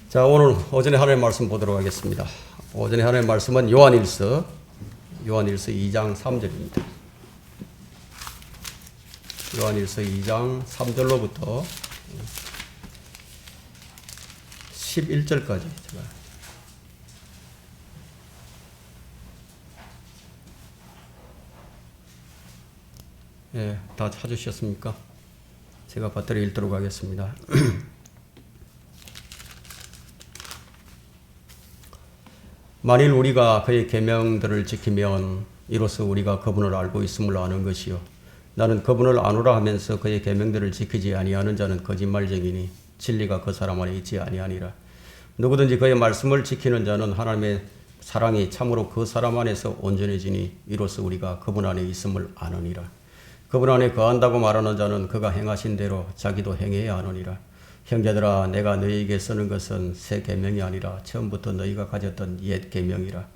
자, 오늘 오전에 하나님의 말씀 보도록 하겠습니다. 오전에 하나님의 말씀은 요한일서 2장 3절입니다. 요한일서 2장 3절로부터 11절까지 다 찾으셨습니까? 제가 받들어 읽도록 하겠습니다. 만일 우리가 그의 계명들을 지키면 이로써 우리가 그분을 알고 있음을 아는 것이요 나는 그분을 아노라 하면서 그의 계명들을 지키지 아니하는 자는 거짓말쟁이니 진리가 그 사람 안에 있지 아니하니라. 누구든지 그의 말씀을 지키는 자는 하나님의 사랑이 참으로 그 사람 안에서 온전해지니 이로써 우리가 그분 안에 있음을 아느니라. 그분 안에 거한다고 말하는 자는 그가 행하신 대로 자기도 행해야 하느니라. 형제들아, 내가 너희에게 쓰는 것은 새 계명이 아니라 처음부터 너희가 가졌던 옛 계명이라.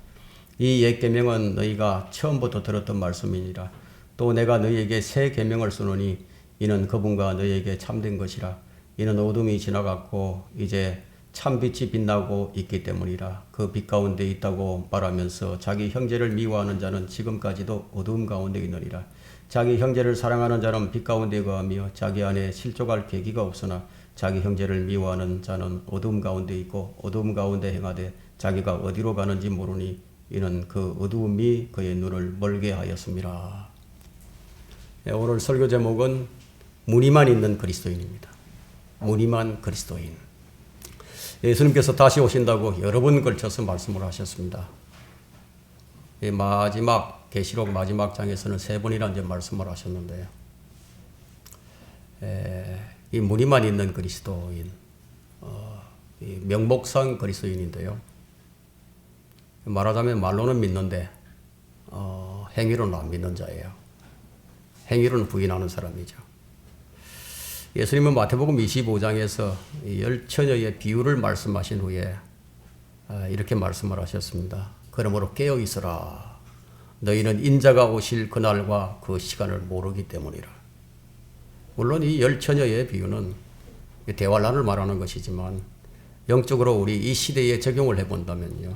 이 옛 계명은 너희가 처음부터 들었던 말씀이니라. 또 내가 너희에게 새 계명을 쓰노니 이는 그분과 너희에게 참된 것이라. 이는 어둠이 지나갔고 이제 참빛이 빛나고 있기 때문이라. 그 빛 가운데 있다고 말하면서 자기 형제를 미워하는 자는 지금까지도 어둠 가운데 있느니라. 자기 형제를 사랑하는 자는 빛 가운데 거하며 자기 안에 실족할 계기가 없으나 자기 형제를 미워하는 자는 어둠 가운데 있고 어둠 가운데 행하되 자기가 어디로 가는지 모르니 이는 그 어두움이 그의 눈을 멀게 하였습니다. 오늘 설교 제목은 무늬만 있는 그리스도인입니다. 무늬만 그리스도인. 예수님께서 다시 오신다고 여러 번 걸쳐서 말씀을 하셨습니다. 마지막 계시록 마지막 장에서는 3번이나 이제 말씀을 하셨는데요. 이 무늬만 있는 그리스도인, 이 명목상 그리스도인인데요. 말하자면 말로는 믿는데 행위로는 안 믿는 자예요. 행위로는 부인하는 사람이죠. 예수님은 마태복음 25장에서 열 처녀의 비유를 말씀하신 후에 이렇게 말씀을 하셨습니다. 그러므로 깨어 있으라. 너희는 인자가 오실 그날과 그 시간을 모르기 때문이라. 물론 이 열 처녀의 비유는 대환란을 말하는 것이지만 영적으로 우리 이 시대에 적용을 해본다면요.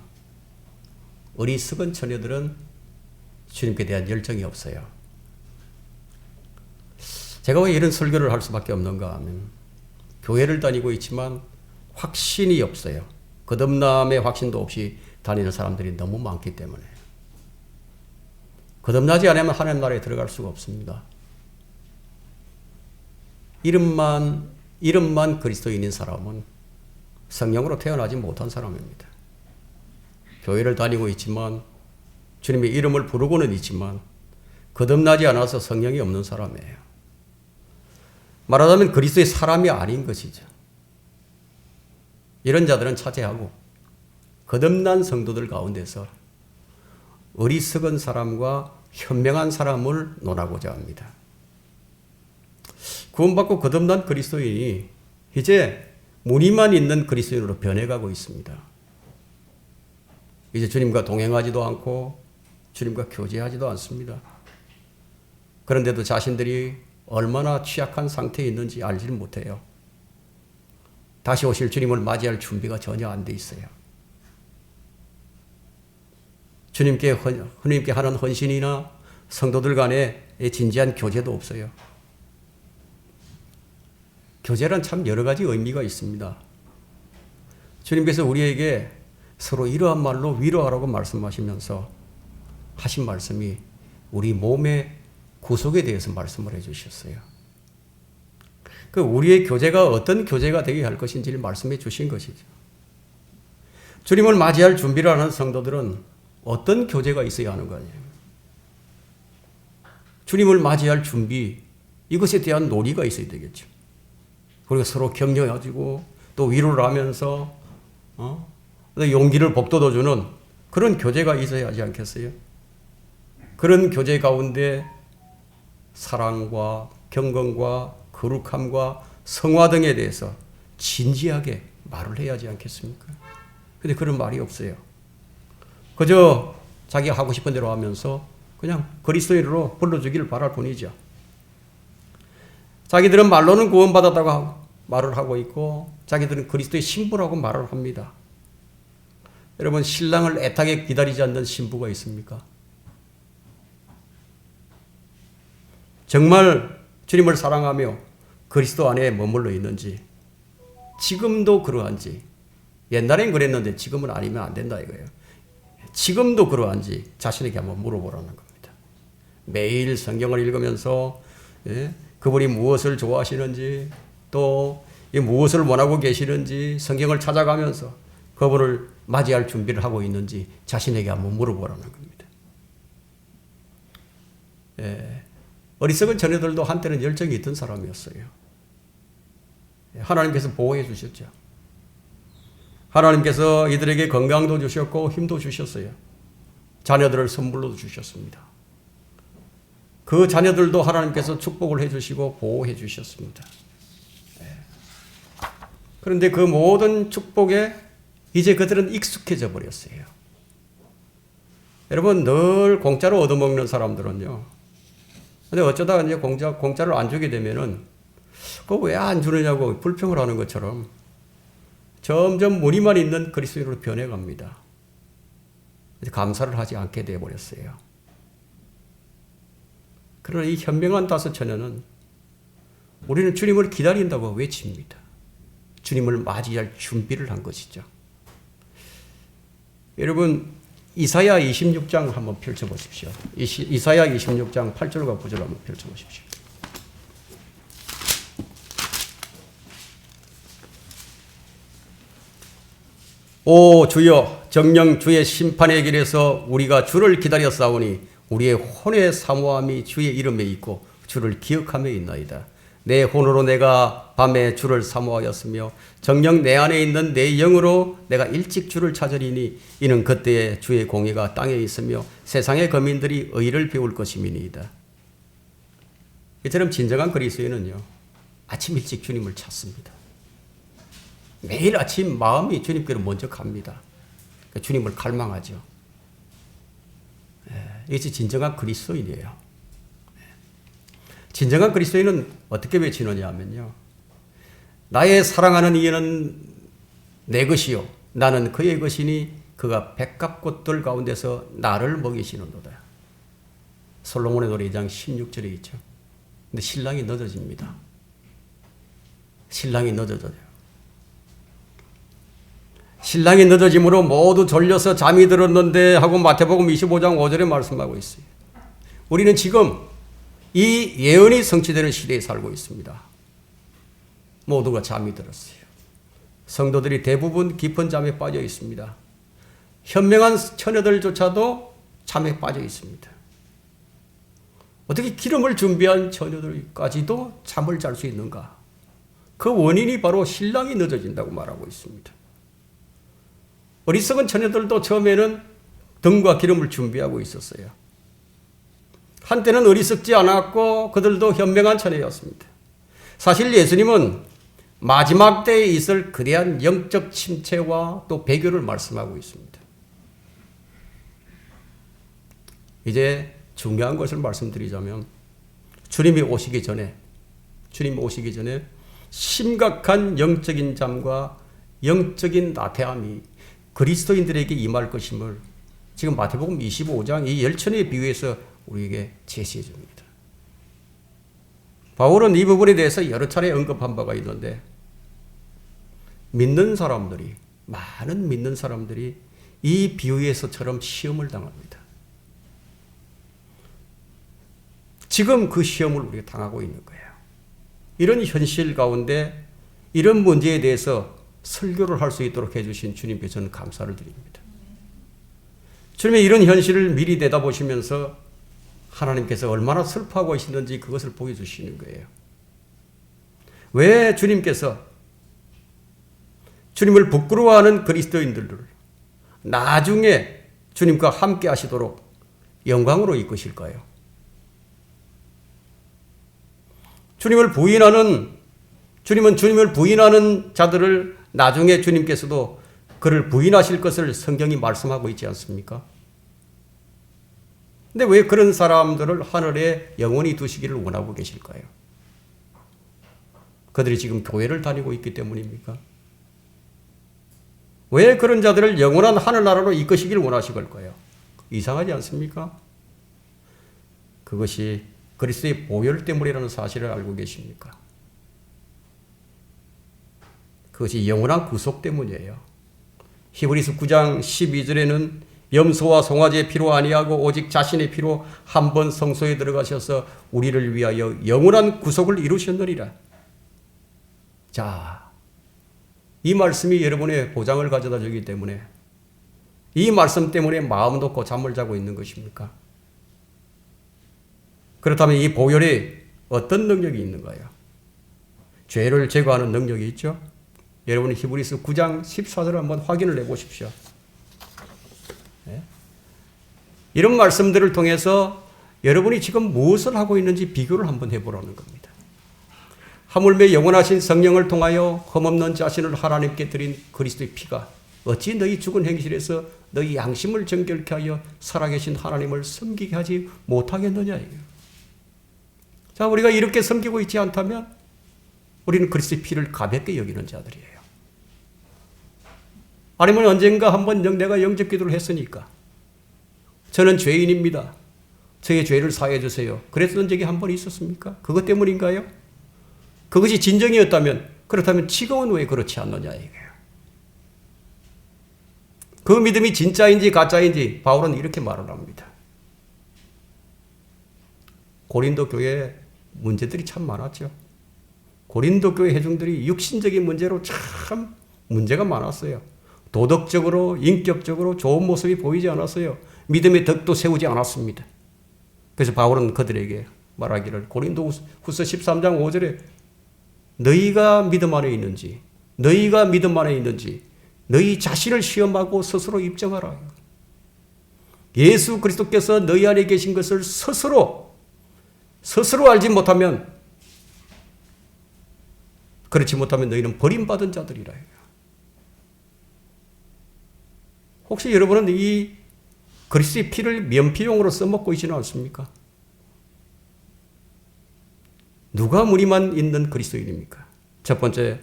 어리석은 처녀들은 주님께 대한 열정이 없어요. 제가 왜 이런 설교를 할 수밖에 없는가 하면 교회를 다니고 있지만 확신이 없어요. 거듭남의 확신도 없이 다니는 사람들이 너무 많기 때문에 거듭나지 않으면 하나님 나라에 들어갈 수가 없습니다. 이름만 그리스도인인 사람은 성령으로 태어나지 못한 사람입니다. 교회를 다니고 있지만 주님의 이름을 부르고는 있지만 거듭나지 않아서 성령이 없는 사람이에요. 말하자면 그리스도의 사람이 아닌 것이죠. 이런 자들은 차지하고 거듭난 성도들 가운데서 어리석은 사람과 현명한 사람을 논하고자 합니다. 구원받고 거듭난 그리스도인이 이제 무늬만 있는 그리스도인으로 변해가고 있습니다. 이제 주님과 동행하지도 않고 주님과 교제하지도 않습니다. 그런데도 자신들이 얼마나 취약한 상태에 있는지 알지를 못해요. 다시 오실 주님을 맞이할 준비가 전혀 안 돼 있어요. 주님께 하는 헌신이나 성도들 간의 진지한 교제도 없어요. 교제란 참 여러 가지 의미가 있습니다. 주님께서 우리에게 서로 이러한 말로 위로하라고 말씀하시면서 하신 말씀이 우리 몸의 구속에 대해서 말씀을 해주셨어요. 그 우리의 교제가 어떤 교제가 되게 할 것인지를 말씀해 주신 것이죠. 주님을 맞이할 준비를 하는 성도들은 어떤 교제가 있어야 하는 거예요? 주님을 맞이할 준비, 이것에 대한 논의가 있어야 되겠죠. 그리고 서로 격려해주고 또 위로를 하면서 용기를 북돋아주는 그런 교제가 있어야 하지 않겠어요? 그런 교제 가운데 사랑과 경건과 거룩함과 성화 등에 대해서 진지하게 말을 해야 하지 않겠습니까? 근데 그런 말이 없어요. 그저 자기가 하고 싶은 대로 하면서 그냥 그리스도인으로 불러주기를 바랄 뿐이죠. 자기들은 말로는 구원받았다고 하고 말을 하고 있고 자기들은 그리스도의 신부라고 말을 합니다. 여러분, 신랑을 애타게 기다리지 않는 신부가 있습니까? 정말 주님을 사랑하며 그리스도 안에 머물러 있는지, 지금도 그러한지, 옛날엔 그랬는데 지금은 아니면 안 된다 이거예요. 지금도 그러한지 자신에게 한번 물어보라는 겁니다. 매일 성경을 읽으면서 그분이 무엇을 좋아하시는지, 또 무엇을 원하고 계시는지 성경을 찾아가면서 그분을 맞이할 준비를 하고 있는지 자신에게 한번 물어보라는 겁니다. 어리석은 자녀들도 한때는 열정이 있던 사람이었어요. 하나님께서 보호해 주셨죠. 하나님께서 이들에게 건강도 주셨고 힘도 주셨어요. 자녀들을 선물로 주셨습니다. 그 자녀들도 하나님께서 축복을 해주시고 보호해 주셨습니다. 그런데 그 모든 축복에 이제 그들은 익숙해져 버렸어요. 여러분, 늘 공짜로 얻어먹는 사람들은요. 근데 어쩌다 이제 공짜를 안 주게 되면은 그거 왜 안 주느냐고 불평을 하는 것처럼 점점 무늬만 있는 그리스도인으로 변해갑니다. 감사를 하지 않게 되어버렸어요. 그러나 이 현명한 다섯 처녀는 우리는 주님을 기다린다고 외칩니다. 주님을 맞이할 준비를 한 것이죠. 여러분, 이사야 26장 한번 펼쳐보십시오. 이사야 26장 8절과 9절 한번 펼쳐보십시오. 오 주여, 정녕 주의 심판의 길에서 우리가 주를 기다렸사오니 우리의 혼의 사모함이 주의 이름에 있고 주를 기억함에 있나이다. 내 혼으로 내가 밤에 주를 사모하였으며 정녕 내 안에 있는 내 영으로 내가 일찍 주를 찾으리니 이는 그때에 주의 공의가 땅에 있으며 세상의 거민들이 의를 배울 것임이니이다. 이처럼 진정한 그리스도인은요, 아침 일찍 주님을 찾습니다. 매일 아침 마음이 주님께로 먼저 갑니다. 주님을 갈망하죠. 이것이 진정한 그리스도인이에요. 진정한 그리스도인은 어떻게 외치느냐 하면요, 나의 사랑하는 이는 내 것이요 나는 그의 것이니 그가 백합꽃들 가운데서 나를 먹이시는도다. 솔로몬의 노래 2장 16절에 있죠. 근데 신랑이 늦어집니다. 신랑이 늦어져요. 신랑이 늦어짐으로 모두 졸려서 잠이 들었는데 하고 마태복음 25장 5절에 말씀하고 있어요. 우리는 지금 이 예언이 성취되는 시대에 살고 있습니다. 모두가 잠이 들었어요. 성도들이 대부분 깊은 잠에 빠져 있습니다. 현명한 처녀들조차도 잠에 빠져 있습니다. 어떻게 기름을 준비한 처녀들까지도 잠을 잘 수 있는가? 그 원인이 바로 신랑이 늦어진다고 말하고 있습니다. 어리석은 처녀들도 처음에는 등과 기름을 준비하고 있었어요. 한때는 어리석지 않았고 그들도 현명한 처녀였습니다. 사실 예수님은 마지막 때에 있을 거대한 영적 침체와 또 배교를 말씀하고 있습니다. 이제 중요한 것을 말씀드리자면 주님이 오시기 전에 심각한 영적인 잠과 영적인 나태함이 그리스도인들에게 임할 것임을 지금 마태복음 25장 이 열처녀에 비유해서 우리에게 제시해 줍니다. 바울은 이 부분에 대해서 여러 차례 언급한 바가 있는데 많은 믿는 사람들이 이 비유에서처럼 시험을 당합니다. 지금 그 시험을 우리가 당하고 있는 거예요. 이런 현실 가운데 이런 문제에 대해서 설교를 할 수 있도록 해주신 주님께 저는 감사를 드립니다. 주님의 이런 현실을 미리 내다보시면서 하나님께서 얼마나 슬퍼하고 계시는지 그것을 보여주시는 거예요. 왜 주님께서 주님을 부끄러워하는 그리스도인들을 나중에 주님과 함께 하시도록 영광으로 이끄실까요? 주님은 주님을 부인하는 자들을 나중에 주님께서도 그를 부인하실 것을 성경이 말씀하고 있지 않습니까? 근데 왜 그런 사람들을 하늘에 영원히 두시기를 원하고 계실까요? 그들이 지금 교회를 다니고 있기 때문입니까? 왜 그런 자들을 영원한 하늘나라로 이끄시길 원하시걸까요? 이상하지 않습니까? 그것이 그리스도의 보혈 때문이라는 사실을 알고 계십니까? 그것이 영원한 구속 때문이에요. 히브리서 9장 12절에는 염소와 송아지의 피로 아니하고 오직 자신의 피로 한 번 성소에 들어가셔서 우리를 위하여 영원한 구속을 이루셨느니라. 자, 이 말씀이 여러분의 보장을 가져다 주기 때문에 이 말씀 때문에 마음 놓고 잠을 자고 있는 것입니까? 그렇다면 이 보혈에 어떤 능력이 있는가요? 죄를 제거하는 능력이 있죠? 여러분이 히브리서 9장 14절을 한번 확인을 해보십시오. 네? 이런 말씀들을 통해서 여러분이 지금 무엇을 하고 있는지 비교를 한번 해보라는 겁니다. 하물며 영원하신 성령을 통하여 흠없는 자신을 하나님께 드린 그리스도의 피가 어찌 너희 죽은 행실에서 너희 양심을 정결케 하여 살아계신 하나님을 섬기게 하지 못하겠느냐 이거예요. 자, 우리가 이렇게 섬기고 있지 않다면 우리는 그리스도의 피를 가볍게 여기는 자들이에요. 아니면 언젠가 한번 내가 영접 기도를 했으니까 저는 죄인입니다. 저의 죄를 사해 주세요. 그랬던 적이 한 번 있었습니까? 그것 때문인가요? 그것이 진정이었다면 그렇다면 지금은 왜 그렇지 않느냐 이거예요. 그 믿음이 진짜인지 가짜인지 바울은 이렇게 말을 합니다. 고린도 교회에 문제들이 참 많았죠. 고린도 교회 회중들이 육신적인 문제로 참 문제가 많았어요. 도덕적으로 인격적으로 좋은 모습이 보이지 않았어요. 믿음의 덕도 세우지 않았습니다. 그래서 바울은 그들에게 말하기를 고린도후서 13장 5절에 너희가 믿음 안에 있는지 너희 자신을 시험하고 스스로 입증하라. 예수 그리스도께서 너희 안에 계신 것을 스스로 알지 못하면 그렇지 못하면 너희는 버림받은 자들이라. 혹시 여러분은 이 그리스도의 피를 면피용으로 써먹고 있지는 않습니까? 누가 무리만 있는 그리스도인입니까? 첫 번째,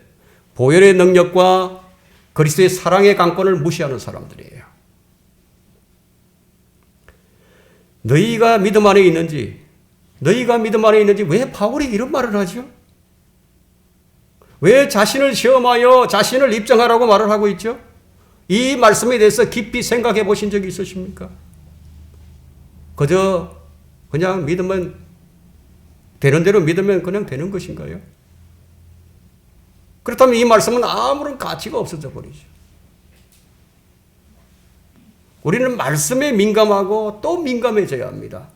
보혈의 능력과 그리스도의 사랑의 강권을 무시하는 사람들이에요. 너희가 믿음 안에 있는지 왜 바울이 이런 말을 하죠? 왜 자신을 시험하여 자신을 입증하라고 말을 하고 있죠? 이 말씀에 대해서 깊이 생각해 보신 적이 있으십니까? 그저 그냥 믿으면 되는 대로 믿으면 그냥 되는 것인가요? 그렇다면 이 말씀은 아무런 가치가 없어져 버리죠. 우리는 말씀에 민감하고 또 민감해져야 합니다.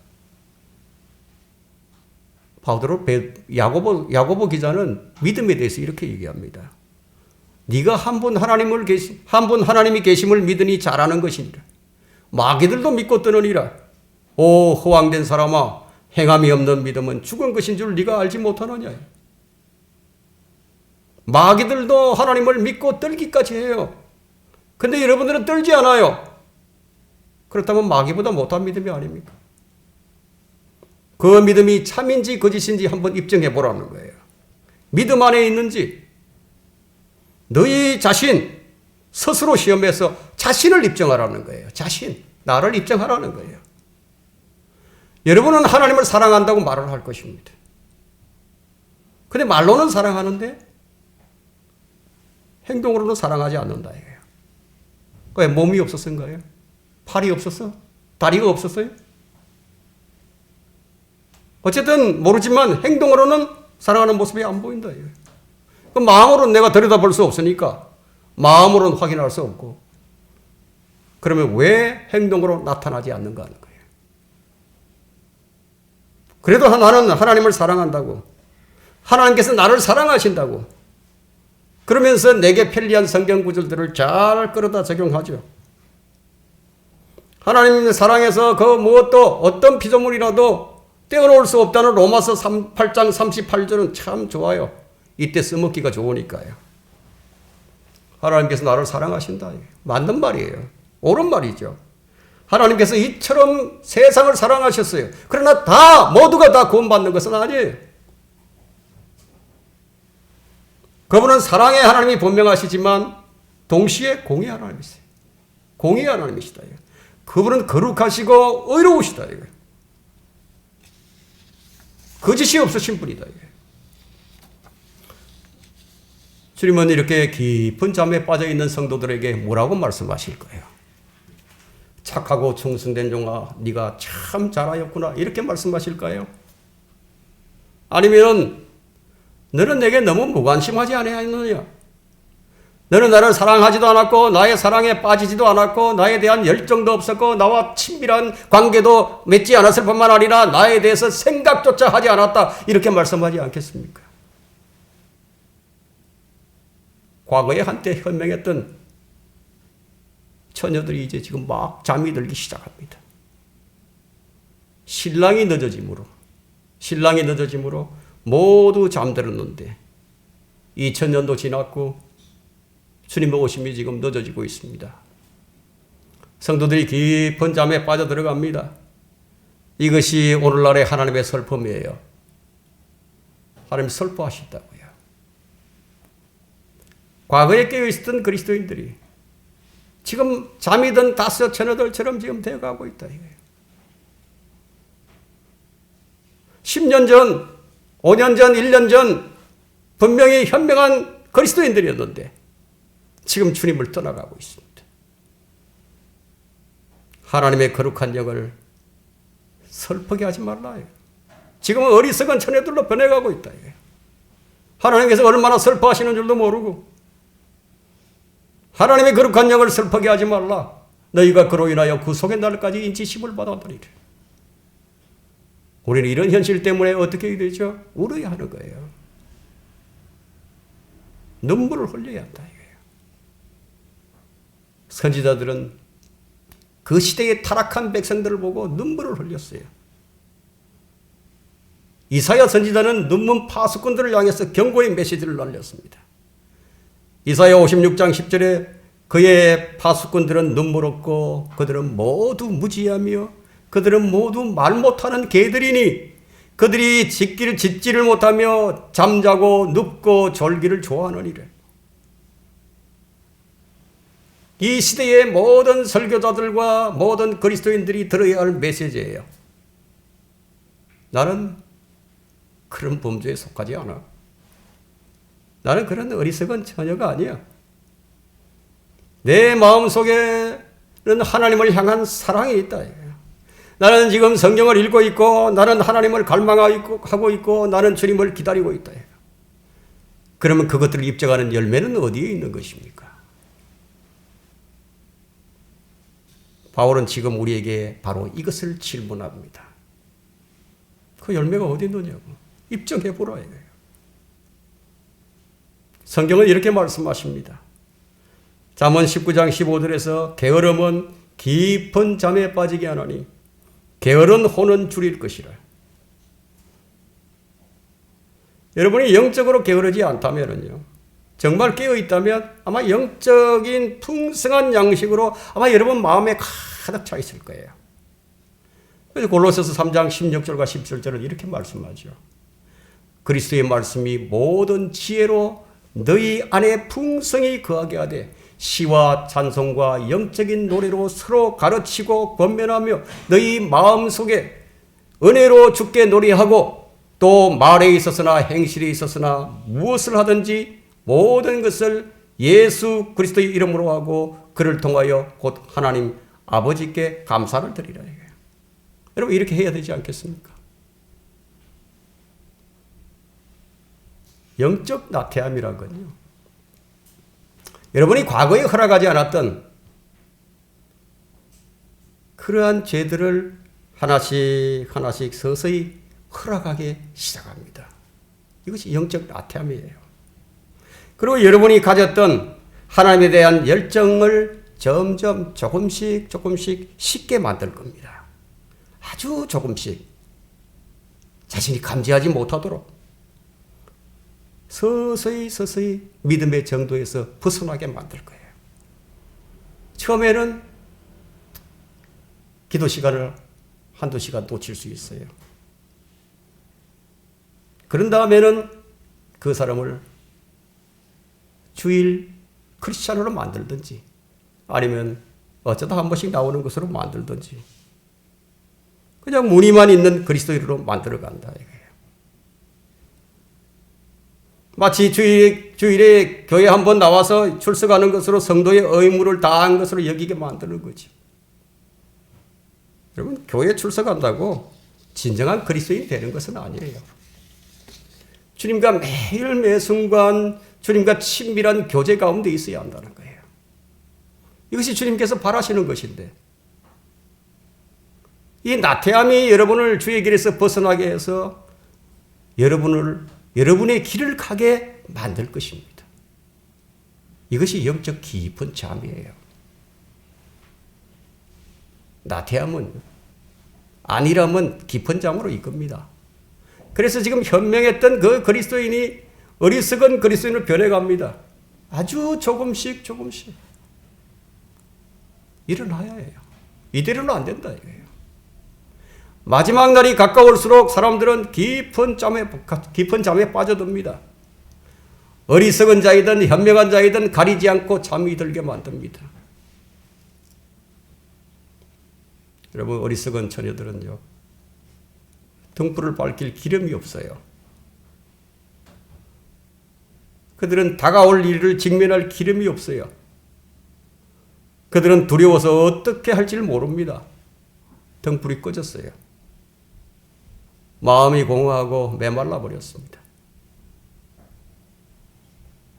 야고보 기자는 믿음에 대해서 이렇게 얘기합니다. 네가 한 분 하나님이 계심을 믿으니 잘하는 것이니라. 마귀들도 믿고 뜨느니라. 오 허황된 사람아, 행함이 없는 믿음은 죽은 것인 줄 네가 알지 못하느냐. 마귀들도 하나님을 믿고 떨기까지 해요. 근데 여러분들은 떨지 않아요. 그렇다면 마귀보다 못한 믿음이 아닙니까? 그 믿음이 참인지 거짓인지 한번 입증해 보라는 거예요. 믿음 안에 있는지 너희 자신 스스로 시험해서 자신을 입증하라는 거예요. 나를 입증하라는 거예요. 여러분은 하나님을 사랑한다고 말을 할 것입니다. 근데 말로는 사랑하는데 행동으로는 사랑하지 않는다 이거예요. 왜 몸이 없었던가요? 팔이 없었어? 다리가 없었어요? 어쨌든 모르지만 행동으로는 사랑하는 모습이 안 보인다 이거예요. 그럼 마음으로는 내가 들여다볼 수 없으니까 마음으로는 확인할 수 없고 그러면 왜 행동으로 나타나지 않는가 하는 거예요. 그래도 나는 하나님을 사랑한다고 하나님께서 나를 사랑하신다고 그러면서 내게 편리한 성경 구절들을 잘 끌어다 적용하죠. 하나님의 사랑에서 그 무엇도 어떤 피조물이라도 떼어놓을 수 없다는 로마서 8장 38절은 참 좋아요. 이때 써먹기가 좋으니까요. 하나님께서 나를 사랑하신다. 맞는 말이에요. 옳은 말이죠. 하나님께서 이처럼 세상을 사랑하셨어요. 그러나 모두가 다 구원받는 것은 아니에요. 그분은 사랑의 하나님이 분명하시지만 동시에 공의 하나님이세요. 공의 하나님이시다. 그분은 거룩하시고 의로우시다. 거짓이 없으신 분이다. 주님은 이렇게 깊은 잠에 빠져있는 성도들에게 뭐라고 말씀하실 거예요? 착하고 충성된 종아, 네가 참 잘하였구나, 이렇게 말씀하실까요? 아니면 너는 내게 너무 무관심하지 아니하였느냐? 너는 나를 사랑하지도 않았고 나의 사랑에 빠지지도 않았고 나에 대한 열정도 없었고 나와 친밀한 관계도 맺지 않았을 뿐만 아니라 나에 대해서 생각조차 하지 않았다, 이렇게 말씀하지 않겠습니까? 과거에 한때 현명했던 처녀들이 이제 지금 막 잠이 들기 시작합니다. 신랑이 늦어짐으로 모두 잠들었는데 2000년도 지났고 주님의 오심이 지금 늦어지고 있습니다. 성도들이 깊은 잠에 빠져 들어갑니다. 이것이 오늘날의 하나님의 슬픔이에요. 하나님 슬퍼하신다고요. 과거에 깨어있었던 그리스도인들이 지금 잠이 든 다섯 처녀들처럼 지금 되어가고 있다 이거예요. 10년 전, 5년 전, 1년 전 분명히 현명한 그리스도인들이었는데 지금 주님을 떠나가고 있습니다. 하나님의 거룩한 영을 슬프게 하지 말라요. 지금은 어리석은 처녀들로 변해가고 있다 이거예요. 하나님께서 얼마나 슬퍼하시는 줄도 모르고 하나님의 거룩한 영을 슬프게 하지 말라. 너희가 그로 인하여 구속의 날까지 인치심을 받아들이라. 우리는 이런 현실 때문에 어떻게 해야 되죠? 울어야 하는 거예요. 눈물을 흘려야 한다 이거예요. 선지자들은 그 시대의 타락한 백성들을 보고 눈물을 흘렸어요. 이사야 선지자는 눈먼 파수꾼들을 향해서 경고의 메시지를 날렸습니다. 이사야 56장 10절에 그의 파수꾼들은 눈물 없고 그들은 모두 무지하며 그들은 모두 말 못하는 개들이니 그들이 짓지를 못하며 잠자고 눕고 졸기를 좋아하느니라. 이 시대의 모든 설교자들과 모든 그리스도인들이 들어야 할 메시지예요. 나는 그런 범죄에 속하지 않아. 나는 그런 어리석은 처녀가 아니야. 내 마음속에는 하나님을 향한 사랑이 있다. 나는 지금 성경을 읽고 있고 나는 하나님을 갈망하고 있고 나는 주님을 기다리고 있다. 그러면 그것들을 입증하는 열매는 어디에 있는 것입니까? 바울은 지금 우리에게 바로 이것을 질문합니다. 그 열매가 어디 있느냐고. 입증해 보라 이거예요. 성경은 이렇게 말씀하십니다. 잠언 19장 15절에서 게으름은 깊은 잠에 빠지게 하나니 게으른 혼은 줄일 것이라. 여러분이 영적으로 게으르지 않다면요, 정말 깨어있다면 아마 영적인 풍성한 양식으로 아마 여러분 마음에 가득 차 있을 거예요. 그래서 골로새서 3장 16절과 17절은 이렇게 말씀하죠. 그리스도의 말씀이 모든 지혜로 너희 안에 풍성히 거하게 하되 시와 찬송과 영적인 노래로 서로 가르치고 권면하며 너희 마음속에 은혜로 주께 노래하고 또 말에 있어서나 행실에 있어서나 무엇을 하든지 모든 것을 예수 그리스도의 이름으로 하고 그를 통하여 곧 하나님 아버지께 감사를 드리라. 여러분 이렇게 해야 되지 않겠습니까? 영적 나태함이란 건요, 여러분이 과거에 허락하지 않았던 그러한 죄들을 하나씩 하나씩 서서히 허락하기 시작합니다. 이것이 영적 나태함이에요. 그리고 여러분이 가졌던 하나님에 대한 열정을 점점 조금씩 쉽게 만들 겁니다. 아주 조금씩 자신이 감지하지 못하도록 서서히 믿음의 정도에서 벗어나게 만들 거예요. 처음에는 기도 시간을 한두 시간 놓칠 수 있어요. 그런 다음에는 그 사람을 주일 크리스찬으로 만들든지 아니면 어쩌다 한 번씩 나오는 것으로 만들든지 그냥 무늬만 있는 그리스도인으로 만들어간다 이거예요. 마치 주일에 교회 한 번 나와서 출석하는 것으로 성도의 의무를 다한 것으로 여기게 만드는 거죠. 여러분, 교회 출석한다고 진정한 그리스도인이 되는 것은 아니에요. 주님과 매일 매순간 주님과 친밀한 교제 가운데 있어야 한다는 거예요. 이것이 주님께서 바라시는 것인데 이 나태함이 여러분을 주의 길에서 벗어나게 해서 여러분의 길을 가게 만들 것입니다. 이것이 영적 깊은 잠이에요. 나태함은 안일함은 깊은 잠으로 이끕니다. 그래서 지금 현명했던 그 그리스도인이 어리석은 그리스도인으로 변해갑니다. 아주 조금씩 일어나야 해요. 이대로는 안 된다 이거예요. 마지막 날이 가까울수록 사람들은 깊은 잠에 빠져듭니다. 어리석은 자이든 현명한 자이든 가리지 않고 잠이 들게 만듭니다. 여러분, 어리석은 처녀들은요, 등불을 밝힐 기름이 없어요. 그들은 다가올 일을 직면할 기름이 없어요. 그들은 두려워서 어떻게 할지를 모릅니다. 등불이 꺼졌어요. 마음이 공허하고 메말라 버렸습니다.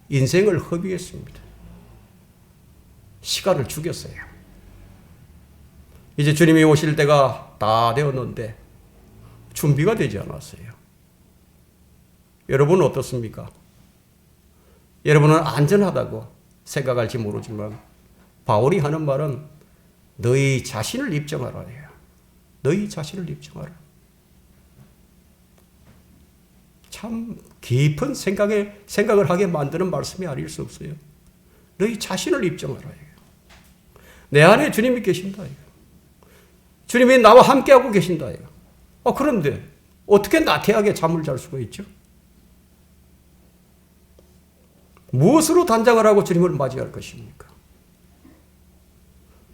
인생을 허비했습니다. 시간을 죽였어요. 이제 주님이 오실 때가 다 되었는데 준비가 되지 않았어요. 여러분은 어떻습니까? 여러분은 안전하다고 생각할지 모르지만 바울이 하는 말은 너희 자신을 입증하라예요. 너희 자신을 입증하라. 참 깊은 생각을 하게 만드는 말씀이 아닐 수 없어요. 너희 자신을 입증하라. 내 안에 주님이 계신다. 주님이 나와 함께하고 계신다. 그런데 어떻게 나태하게 잠을 잘 수가 있죠? 무엇으로 단장을 하고 주님을 맞이할 것입니까?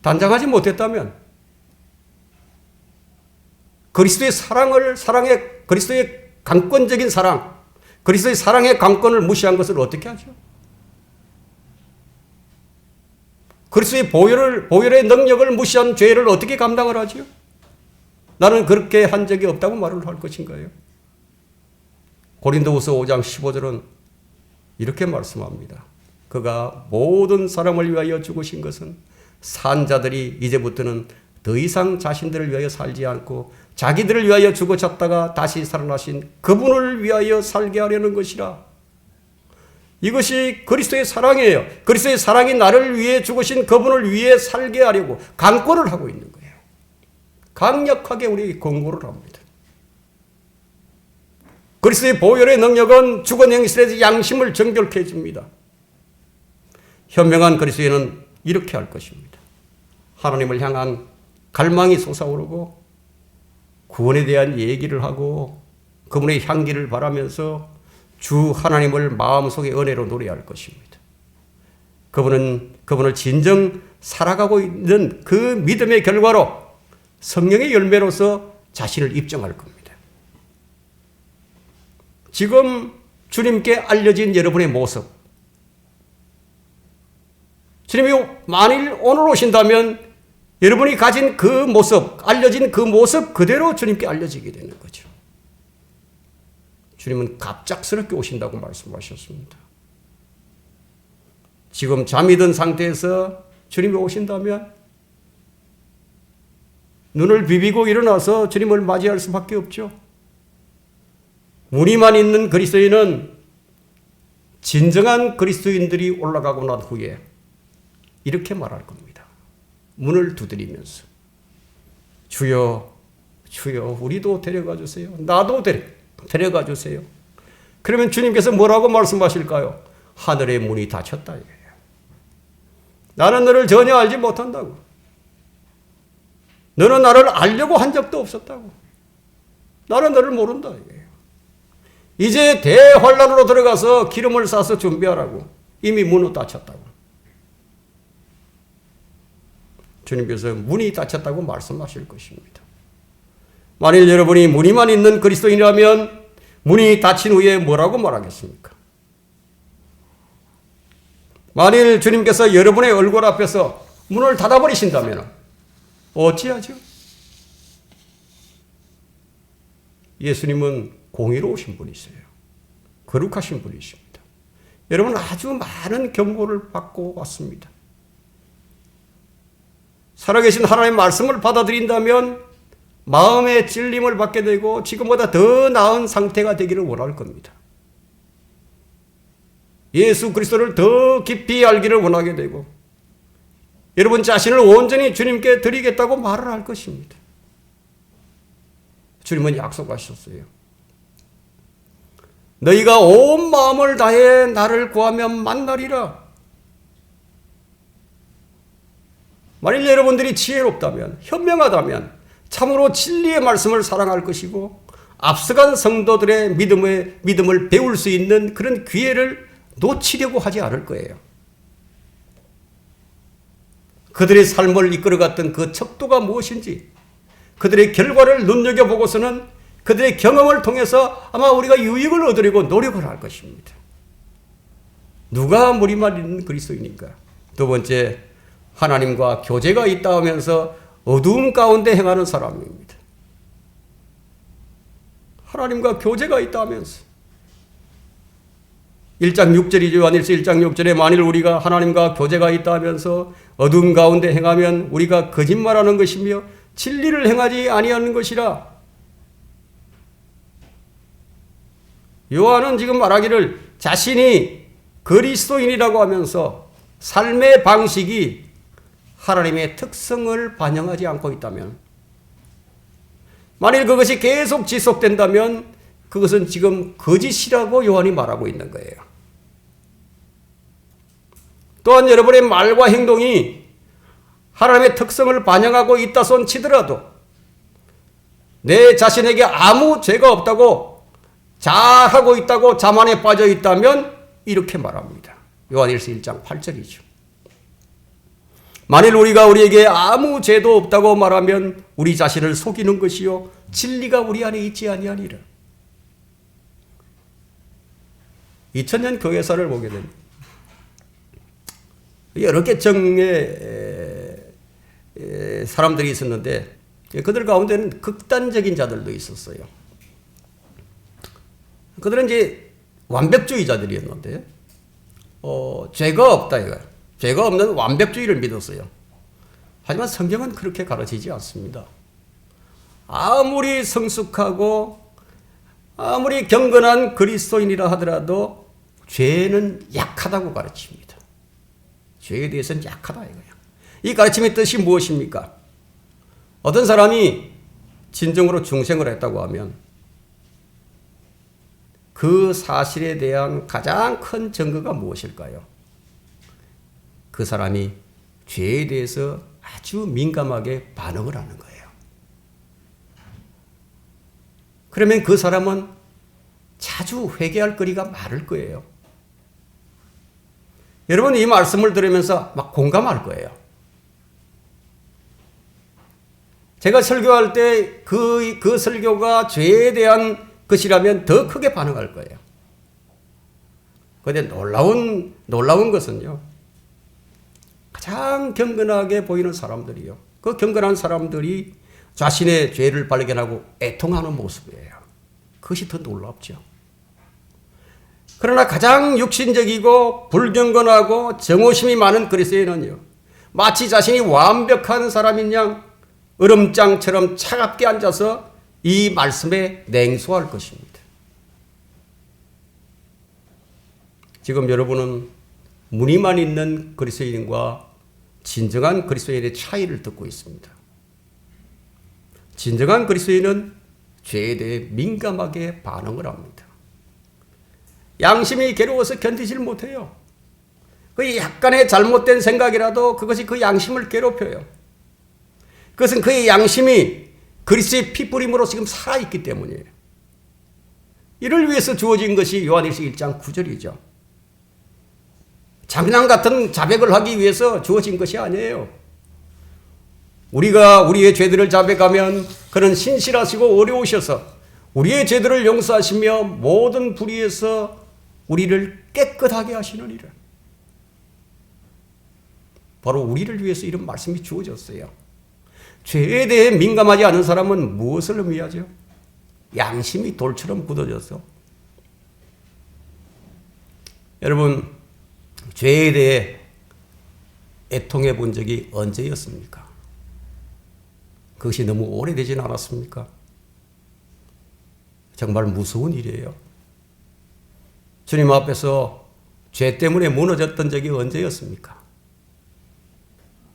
단장하지 못했다면 그리스도의 그리스도의 강권적인 사랑, 그리스도의 사랑의 강권을 무시한 것을 어떻게 하죠? 그리스도의 보혈의 능력을 무시한 죄를 어떻게 감당을 하죠? 나는 그렇게 한 적이 없다고 말을 할 것인가요? 고린도후서 5장 15절은 이렇게 말씀합니다. 그가 모든 사람을 위하여 죽으신 것은 산 자들이 이제부터는 더 이상 자신들을 위하여 살지 않고 자기들을 위하여 죽어졌다가 다시 살아나신 그분을 위하여 살게 하려는 것이라. 이것이 그리스도의 사랑이에요. 그리스도의 사랑이 나를 위해 죽으신 그분을 위해 살게 하려고 강권을 하고 있는 거예요. 강력하게 우리 공고를 합니다. 그리스도의 보혈의 능력은 죽은 행실에서 양심을 정결케 해줍니다. 현명한 그리스도인은 이렇게 할 것입니다. 하나님을 향한 갈망이 솟아오르고 구원에 대한 얘기를 하고 그분의 향기를 바라면서 주 하나님을 마음속에 은혜로 노래할 것입니다. 그분을 진정 살아가고 있는 그 믿음의 결과로 성령의 열매로서 자신을 입증할 겁니다. 지금 주님께 알려진 여러분의 모습, 주님이 만일 오늘 오신다면 여러분이 가진 그 모습, 알려진 그 모습 그대로 주님께 알려지게 되는 거죠. 주님은 갑작스럽게 오신다고 말씀하셨습니다. 지금 잠이 든 상태에서 주님이 오신다면 눈을 비비고 일어나서 주님을 맞이할 수밖에 없죠. 무늬만 있는 그리스도인은 진정한 그리스도인들이 올라가고 난 후에 이렇게 말할 겁니다. 문을 두드리면서 주여, 주여, 우리도 데려가 주세요. 나도 데려가 주세요. 그러면 주님께서 뭐라고 말씀하실까요? 하늘의 문이 닫혔다 이거예요. 나는 너를 전혀 알지 못한다고. 너는 나를 알려고 한 적도 없었다고. 나는 너를 모른다 이거예요. 이제 대환란으로 들어가서 기름을 싸서 준비하라고. 이미 문은 닫혔다고. 주님께서 문이 닫혔다고 말씀하실 것입니다. 만일 여러분이 문이만 있는 그리스도인이라면 문이 닫힌 후에 뭐라고 말하겠습니까? 만일 주님께서 여러분의 얼굴 앞에서 문을 닫아버리신다면 어찌하죠? 예수님은 공의로우신 분이세요. 거룩하신 분이십니다. 여러분 아주 많은 경고를 받고 왔습니다. 살아계신 하나님의 말씀을 받아들인다면 마음의 찔림을 받게 되고 지금보다 더 나은 상태가 되기를 원할 겁니다. 예수 그리스도를 더 깊이 알기를 원하게 되고 여러분 자신을 온전히 주님께 드리겠다고 말을 할 것입니다. 주님은 약속하셨어요. 너희가 온 마음을 다해 나를 구하면 만나리라. 만일 여러분들이 지혜롭다면, 현명하다면 참으로 진리의 말씀을 사랑할 것이고 앞서간 성도들의 믿음을 배울 수 있는 그런 기회를 놓치려고 하지 않을 거예요. 그들의 삶을 이끌어갔던 그 척도가 무엇인지 그들의 결과를 눈여겨보고서는 그들의 경험을 통해서 아마 우리가 유익을 얻으려고 노력을 할 것입니다. 누가 무리만 있는 그리스도인인가? 두 번째, 하나님과 교제가 있다 하면서 어두움 가운데 행하는 사람입니다. 하나님과 교제가 있다 하면서 1장 6절이죠. 요한일서 1장 6절에 만일 우리가 하나님과 교제가 있다 하면서 어두움 가운데 행하면 우리가 거짓말하는 것이며 진리를 행하지 아니하는 것이라. 요한은 지금 말하기를 자신이 그리스도인이라고 하면서 삶의 방식이 하나님의 특성을 반영하지 않고 있다면, 만일 그것이 계속 지속된다면 그것은 지금 거짓이라고 요한이 말하고 있는 거예요. 또한 여러분의 말과 행동이 하나님의 특성을 반영하고 있다 손 치더라도 내 자신에게 아무 죄가 없다고 잘하고 있다고 자만에 빠져 있다면 이렇게 말합니다. 요한일서 1장 8절이죠. 만일 우리가 우리에게 아무 죄도 없다고 말하면 우리 자신을 속이는 것이요 진리가 우리 안에 있지 아니하니라. 2000년 교회사를 보게 됩니다. 여러 계층의 사람들이 있었는데 그들 가운데는 극단적인 자들도 있었어요. 그들은 이제 완벽주의자들이었는데 죄가 없다 이거야. 죄가 없는 완벽주의를 믿었어요. 하지만 성경은 그렇게 가르치지 않습니다. 아무리 성숙하고 아무리 경건한 그리스도인이라 하더라도 죄는 약하다고 가르칩니다. 죄에 대해서는 약하다 이거야. 이 가르침의 뜻이 무엇입니까? 어떤 사람이 진정으로 중생을 했다고 하면 그 사실에 대한 가장 큰 증거가 무엇일까요? 그 사람이 죄에 대해서 아주 민감하게 반응을 하는 거예요. 그러면 그 사람은 자주 회개할 거리가 많을 거예요. 여러분 이 말씀을 들으면서 막 공감할 거예요. 제가 설교할 때 그 설교가 죄에 대한 것이라면 더 크게 반응할 거예요. 그런데 놀라운 것은요. 가장 경건하게 보이는 사람들이요. 그 경건한 사람들이 자신의 죄를 발견하고 애통하는 모습이에요. 그것이 더 놀랍죠. 그러나 가장 육신적이고 불경건하고 정오심이 많은 그리스도인은요. 마치 자신이 완벽한 사람인 양 얼음장처럼 차갑게 앉아서 이 말씀에 냉소할 것입니다. 지금 여러분은 무늬만 있는 그리스도인과 진정한 그리스도인의 차이를 듣고 있습니다. 진정한 그리스도인은 죄에 대해 민감하게 반응을 합니다. 양심이 괴로워서 견디질 못해요. 그 약간의 잘못된 생각이라도 그것이 그 양심을 괴롭혀요. 그것은 그의 양심이 그리스도의 피뿌림으로 지금 살아있기 때문이에요. 이를 위해서 주어진 것이 요한일서 1장 9절이죠. 장난 같은 자백을 하기 위해서 주어진 것이 아니에요. 우리가 우리의 죄들을 자백하면 그는 신실하시고 어려우셔서 우리의 죄들을 용서하시며 모든 불의에서 우리를 깨끗하게 하시느니라. 바로 우리를 위해서 이런 말씀이 주어졌어요. 죄에 대해 민감하지 않은 사람은 무엇을 의미하죠? 양심이 돌처럼 굳어져서. 여러분, 죄에 대해 애통해 본 적이 언제였습니까? 그것이 너무 오래되진 않았습니까? 정말 무서운 일이에요. 주님 앞에서 죄 때문에 무너졌던 적이 언제였습니까?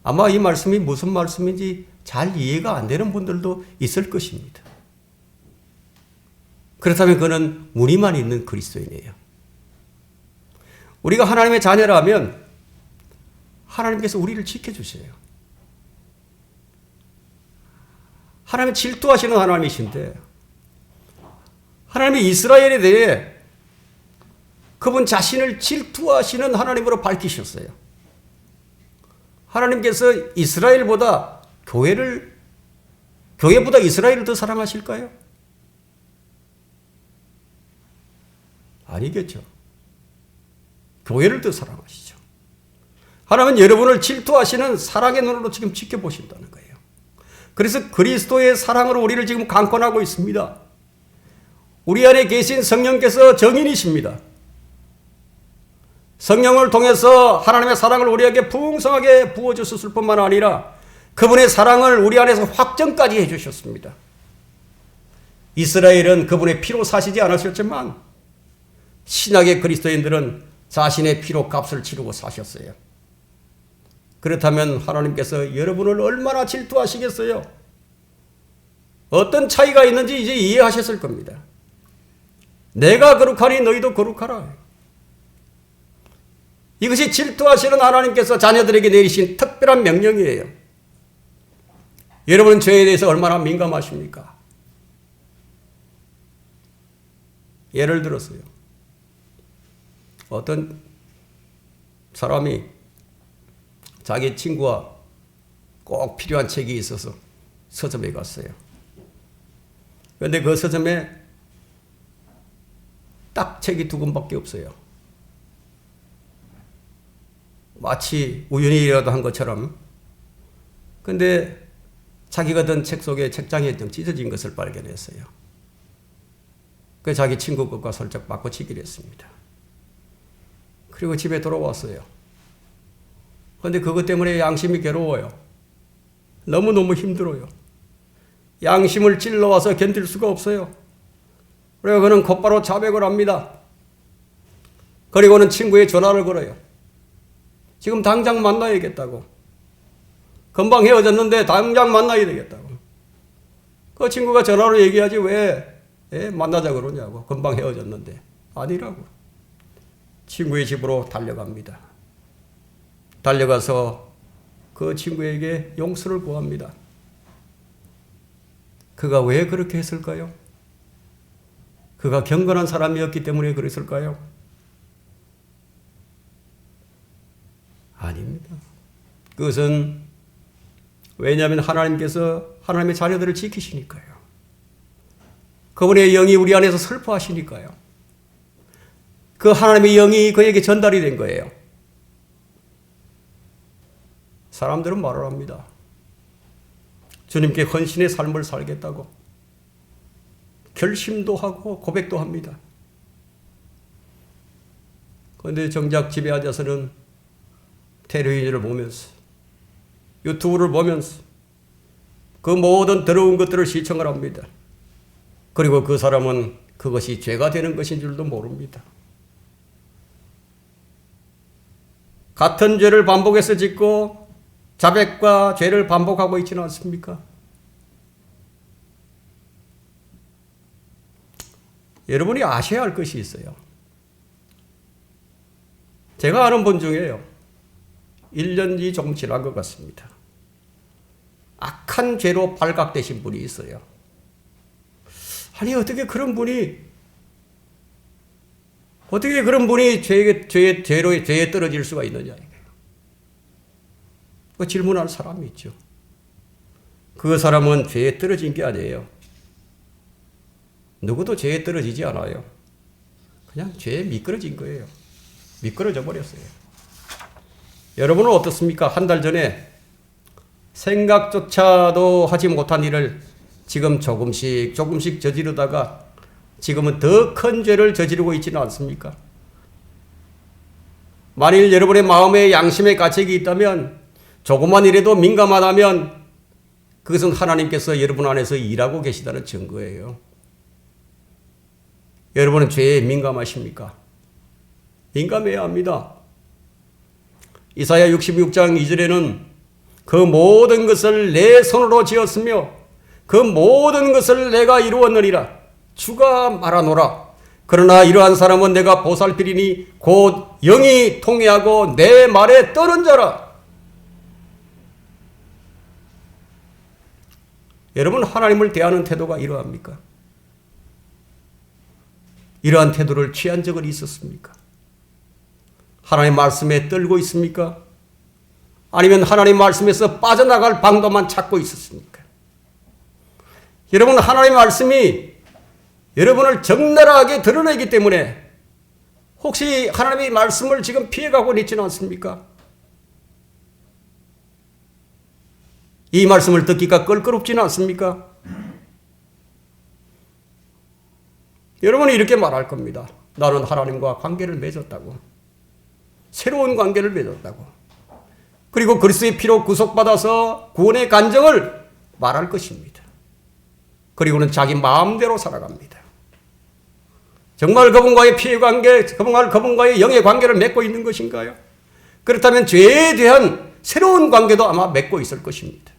아마 이 말씀이 무슨 말씀인지 잘 이해가 안 되는 분들도 있을 것입니다. 그렇다면 그는 무늬만 있는 그리스도인이에요. 우리가 하나님의 자녀라면 하나님께서 우리를 지켜주세요. 하나님 질투하시는 하나님이신데 하나님이 이스라엘에 대해 그분 자신을 질투하시는 하나님으로 밝히셨어요. 하나님께서 이스라엘보다 교회보다 이스라엘을 더 사랑하실까요? 아니겠죠. 교회를 더 사랑하시죠. 하나님은 여러분을 질투하시는 사랑의 눈으로 지금 지켜보신다는 거예요. 그래서 그리스도의 사랑으로 우리를 지금 강권하고 있습니다. 우리 안에 계신 성령께서 정인이십니다. 성령을 통해서 하나님의 사랑을 우리에게 풍성하게 부어주셨을 뿐만 아니라 그분의 사랑을 우리 안에서 확정까지 해주셨습니다. 이스라엘은 그분의 피로 사시지 않으셨지만 신약의 그리스도인들은 자신의 피로 값을 치르고 사셨어요. 그렇다면 하나님께서 여러분을 얼마나 질투하시겠어요? 어떤 차이가 있는지 이제 이해하셨을 겁니다. 내가 거룩하니 너희도 거룩하라. 이것이 질투하시는 하나님께서 자녀들에게 내리신 특별한 명령이에요. 여러분은 죄에 대해서 얼마나 민감하십니까? 예를 들었어요. 어떤 사람이 자기 친구와 꼭 필요한 책이 있어서 서점에 갔어요. 그런데 그 서점에 딱 책이 2권밖에 없어요. 마치 우연이라도 한 것처럼. 근데 자기가 든 책 속에 책장에 좀 찢어진 것을 발견했어요. 그래서 자기 친구 것과 살짝 바꿔치기를 했습니다. 그리고 집에 돌아왔어요. 그런데 그것 때문에 양심이 괴로워요. 너무너무 힘들어요. 양심을 찔러와서 견딜 수가 없어요. 그래서 그는 곧바로 자백을 합니다. 그리고는 친구에 전화를 걸어요. 지금 당장 만나야겠다고. 금방 헤어졌는데 당장 만나야 되겠다고. 그 친구가 전화로 얘기하지 왜 만나자 그러냐고. 금방 헤어졌는데. 아니라고. 친구의 집으로 달려갑니다. 달려가서 그 친구에게 용서를 구합니다. 그가 왜 그렇게 했을까요? 그가 경건한 사람이었기 때문에 그랬을까요? 아닙니다. 그것은 왜냐하면 하나님께서 하나님의 자녀들을 지키시니까요. 그분의 영이 우리 안에서 슬퍼하시니까요. 그 하나님의 영이 그에게 전달이 된 거예요. 사람들은 말을 합니다. 주님께 헌신의 삶을 살겠다고. 결심도 하고 고백도 합니다. 그런데 정작 집에 앉아서는 텔레비전을 보면서 유튜브를 보면서 그 모든 더러운 것들을 시청을 합니다. 그리고 그 사람은 그것이 죄가 되는 것인 줄도 모릅니다. 같은 죄를 반복해서 짓고 자백과 죄를 반복하고 있지는 않습니까? 여러분이 아셔야 할 것이 있어요. 제가 아는 분 중에요. 1년이 조금 지난 것 같습니다. 악한 죄로 발각되신 분이 있어요. 아니 어떻게 그런 분이 어떻게 그런 분이 죄에 떨어질 수가 있느냐. 그 질문할 사람이 있죠. 그 사람은 죄에 떨어진 게 아니에요. 누구도 죄에 떨어지지 않아요. 그냥 죄에 미끄러진 거예요. 미끄러져 버렸어요. 여러분은 어떻습니까? 한 달 전에 생각조차도 하지 못한 일을 지금 조금씩 저지르다가 지금은 더 큰 죄를 저지르고 있지는 않습니까? 만일 여러분의 마음에 양심의 가책이 있다면, 조그만 일에도 민감하다면 그것은 하나님께서 여러분 안에서 일하고 계시다는 증거예요. 여러분은 죄에 민감하십니까? 민감해야 합니다. 이사야 66장 2절에는 그 모든 것을 내 손으로 지었으며 그 모든 것을 내가 이루었느니라 주가 말하노라. 그러나 이러한 사람은 내가 보살피리니 곧 영이 통회하고 내 말에 떠는 자라. 여러분, 하나님을 대하는 태도가 이러합니까? 이러한 태도를 취한 적은 있었습니까? 하나님 말씀에 떨고 있습니까? 아니면 하나님 말씀에서 빠져나갈 방도만 찾고 있었습니까? 여러분, 하나님 말씀이 여러분을 적나라하게 드러내기 때문에 혹시 하나님의 말씀을 지금 피해가고 있지는 않습니까? 이 말씀을 듣기가 껄끄럽지는 않습니까? 여러분은 이렇게 말할 겁니다. 나는 하나님과 관계를 맺었다고. 새로운 관계를 맺었다고. 그리고 그리스도의 피로 구속받아서 구원의 간증을 말할 것입니다. 그리고는 자기 마음대로 살아갑니다. 정말 그분과의 피의 관계, 그분과의 영의 관계를 맺고 있는 것인가요? 그렇다면 죄에 대한 새로운 관계도 아마 맺고 있을 것입니다.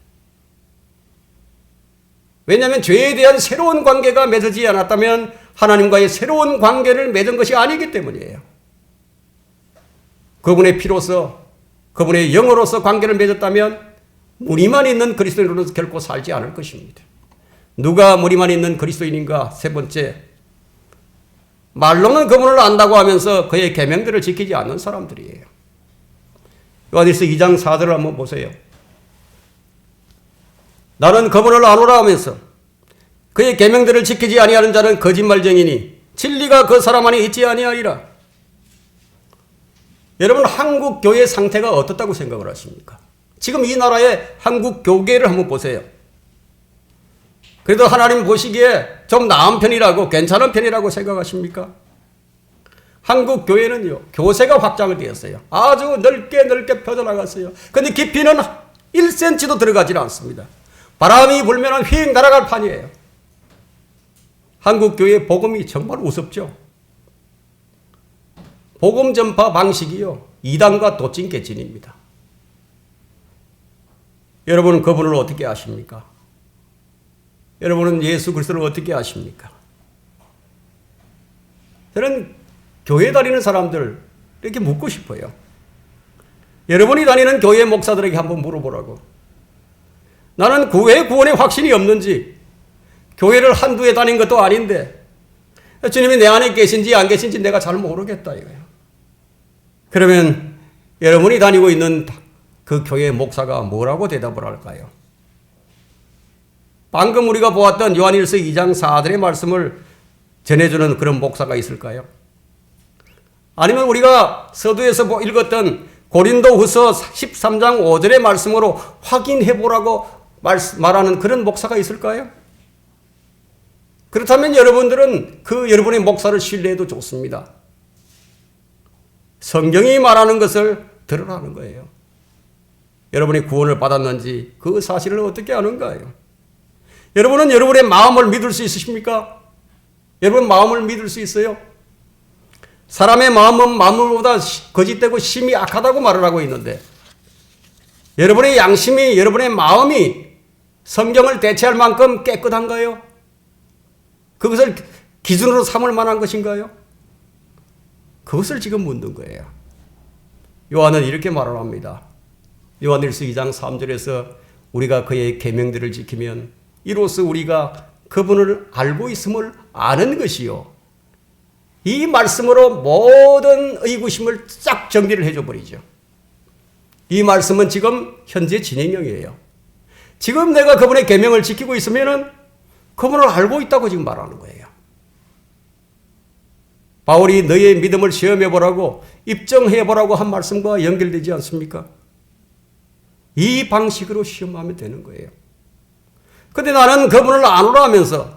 왜냐하면 죄에 대한 새로운 관계가 맺어지지 않았다면 하나님과의 새로운 관계를 맺은 것이 아니기 때문이에요. 그분의 피로서, 그분의 영으로서 관계를 맺었다면 무리만 있는 그리스도인으로서 결코 살지 않을 것입니다. 누가 무리만 있는 그리스도인인가? 세 번째, 말로는 그분을 안다고 하면서 그의 계명들을 지키지 않는 사람들이에요. 요한일서 2장 4절을 한번 보세요. 나는 그분을 아노라 하면서 그의 계명들을 지키지 아니하는 자는 거짓말쟁이니 진리가 그 사람 안에 있지 아니하리라. 여러분, 한국 교회 상태가 어떻다고 생각을 하십니까? 지금 이 나라의 한국 교계를 한번 보세요. 그래도 하나님 보시기에 좀 나은 편이라고, 괜찮은 편이라고 생각하십니까? 한국 교회는요, 교세가 확장이 되었어요. 아주 넓게 펴져나갔어요. 근데 깊이는 1cm도 들어가지 않습니다. 바람이 불면 휙 날아갈 판이에요. 한국 교회 복음이 정말 우습죠. 복음 전파 방식이요, 이단과 도찐개찐입니다. 여러분은 그분을 어떻게 아십니까? 여러분은 예수 그리스도를 어떻게 아십니까? 저는 교회 다니는 사람들 이렇게 묻고 싶어요. 여러분이 다니는 교회 목사들에게 한번 물어보라고. 나는 왜 구원의 확신이 없는지, 교회를 한두 해 다닌 것도 아닌데 주님이 내 안에 계신지 안 계신지 내가 잘 모르겠다 이거예요. 그러면 여러분이 다니고 있는 그 교회 목사가 뭐라고 대답을 할까요? 방금 우리가 보았던 요한일서 2장 4절의 말씀을 전해주는 그런 목사가 있을까요? 아니면 우리가 서두에서 읽었던 고린도후서 13장 5절의 말씀으로 확인해보라고 말하는 그런 목사가 있을까요? 그렇다면 여러분들은 그 여러분의 목사를 신뢰해도 좋습니다. 성경이 말하는 것을 들으라는 거예요. 여러분이 구원을 받았는지 그 사실을 어떻게 아는가요? 여러분은 여러분의 마음을 믿을 수 있으십니까? 여러분 마음을 믿을 수 있어요? 사람의 마음은 만물보다 거짓되고 심히 악하다고 말을 하고 있는데, 여러분의 양심이, 여러분의 마음이 성경을 대체할 만큼 깨끗한가요? 그것을 기준으로 삼을 만한 것인가요? 그것을 지금 묻는 거예요. 요한은 이렇게 말을 합니다. 요한일서 2장 3절에서 우리가 그의 계명들을 지키면 이로써 우리가 그분을 알고 있음을 아는 것이요, 이 말씀으로 모든 의구심을 싹 정리를 해줘 버리죠. 이 말씀은 지금 현재 진행형이에요. 지금 내가 그분의 계명을 지키고 있으면은 그분을 알고 있다고 지금 말하는 거예요. 바울이 너의 믿음을 시험해 보라고 입증해 보라고 한 말씀과 연결되지 않습니까? 이 방식으로 시험하면 되는 거예요. 근데 나는 그분을 아노라 하면서